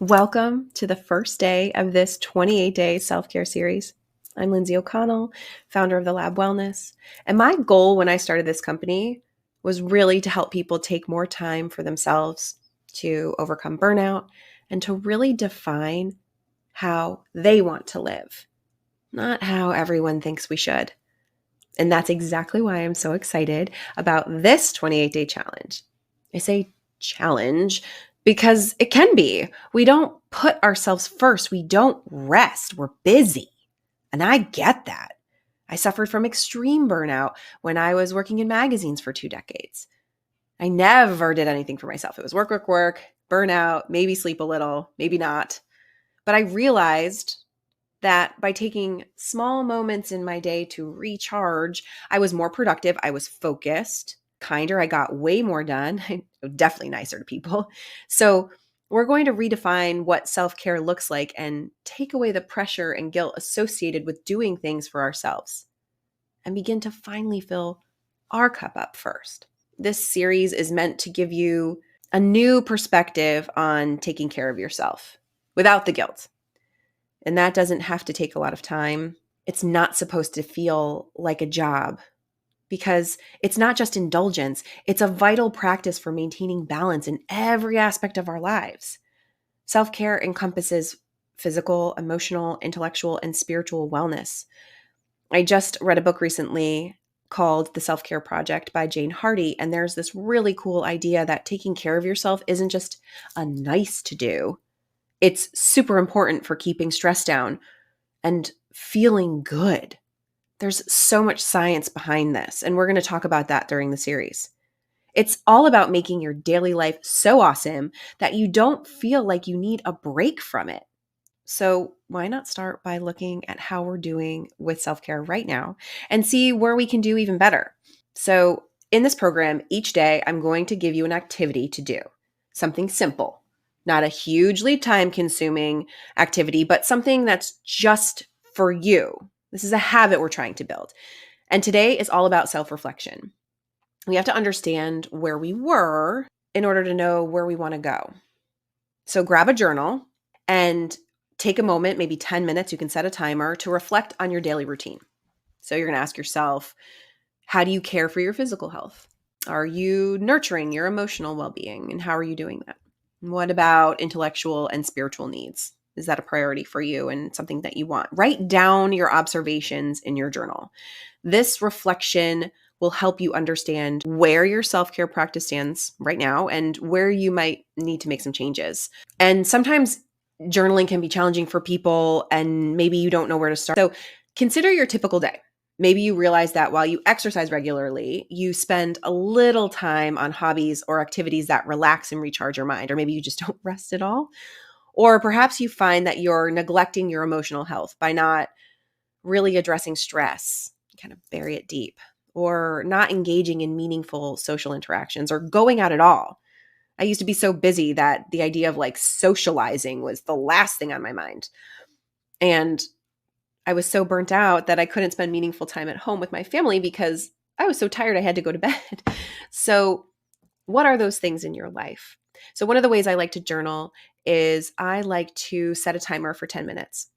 Welcome to the first day of this 28-day self-care series. I'm Lindsay O'Connell, founder of The Lab Wellness, and my goal when I started this company was really to help people take more time for themselves, to overcome burnout, and to really define how they want to live, not how everyone thinks we should. And that's exactly why I'm so excited about this 28-day challenge. I say challenge because it can be. We don't put ourselves first. We don't rest. We're busy. And I get that. I suffered from extreme burnout when I was working in magazines for 2 decades. I never did anything for myself. It was work, work, work, burnout, maybe sleep a little, maybe not. But I realized that by taking small moments in my day to recharge, I was more productive. I was focused, kinder. I got way more done. Definitely nicer to people. So we're going to redefine what self-care looks like and take away the pressure and guilt associated with doing things for ourselves and begin to finally fill our cup up first. This series is meant to give you a new perspective on taking care of yourself without the guilt. And that doesn't have to take a lot of time. It's not supposed to feel like a job because it's not just indulgence. It's a vital practice for maintaining balance in every aspect of our lives. Self-care encompasses physical, emotional, intellectual, and spiritual wellness. I just read a book recently called The Self-Care Project by Jane Hardy, and there's this really cool idea that taking care of yourself isn't just a nice to do. It's super important for keeping stress down and feeling good. There's so much science behind this, and we're going to talk about that during the series. It's all about making your daily life so awesome that you don't feel like you need a break from it. So why not start by looking at how we're doing with self-care right now and see where we can do even better? So in this program, each day, I'm going to give you an activity to do, something simple. Not a hugely time-consuming activity, but something that's just for you. This is a habit we're trying to build. And today is all about self-reflection. We have to understand where we were in order to know where we want to go. So grab a journal and take a moment, maybe 10 minutes, you can set a timer to reflect on your daily routine. So you're going to ask yourself, how do you care for your physical health? Are you nurturing your emotional well-being? And how are you doing that? What about intellectual and spiritual needs? Is that a priority for you and something that you want? Write down your observations in your journal. This reflection will help you understand where your self-care practice stands right now and where you might need to make some changes. And sometimes journaling can be challenging for people and maybe you don't know where to start. So consider your typical day. Maybe you realize that while you exercise regularly, you spend a little time on hobbies or activities that relax and recharge your mind, or maybe you just don't rest at all. Or perhaps you find that you're neglecting your emotional health by not really addressing stress, kind of bury it deep, or not engaging in meaningful social interactions or going out at all. I used to be so busy that the idea of like socializing was the last thing on my mind. And I was so burnt out that I couldn't spend meaningful time at home with my family because I was so tired I had to go to bed. So what are those things in your life? So one of the ways I like to journal is I like to set a timer for 10 minutes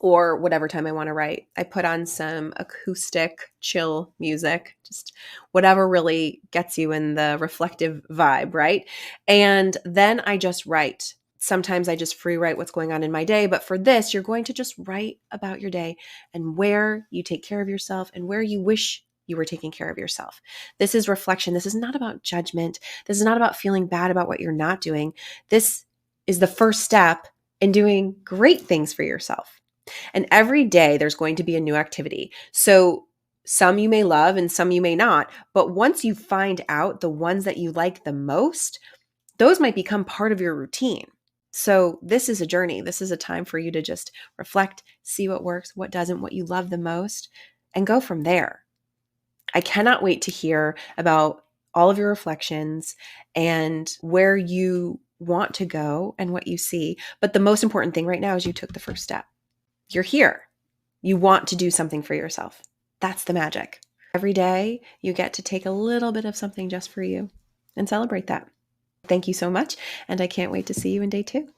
or whatever time I want to write. I put on some acoustic chill music, just whatever really gets you in the reflective vibe, right? And then I just write. Sometimes I just free write what's going on in my day, but for this, you're going to just write about your day and where you take care of yourself and where you wish you were taking care of yourself. This is reflection. This is not about judgment. This is not about feeling bad about what you're not doing. This is the first step in doing great things for yourself. And every day there's going to be a new activity. So some you may love and some you may not, but once you find out the ones that you like the most, those might become part of your routine. So this is a journey. This is a time for you to just reflect, see what works, what doesn't, what you love the most, and go from there. I cannot wait to hear about all of your reflections and where you want to go and what you see. But the most important thing right now is you took the first step. You're here. You want to do something for yourself. That's the magic. Every day you get to take a little bit of something just for you and celebrate that. Thank you so much. And I can't wait to see you in day 2.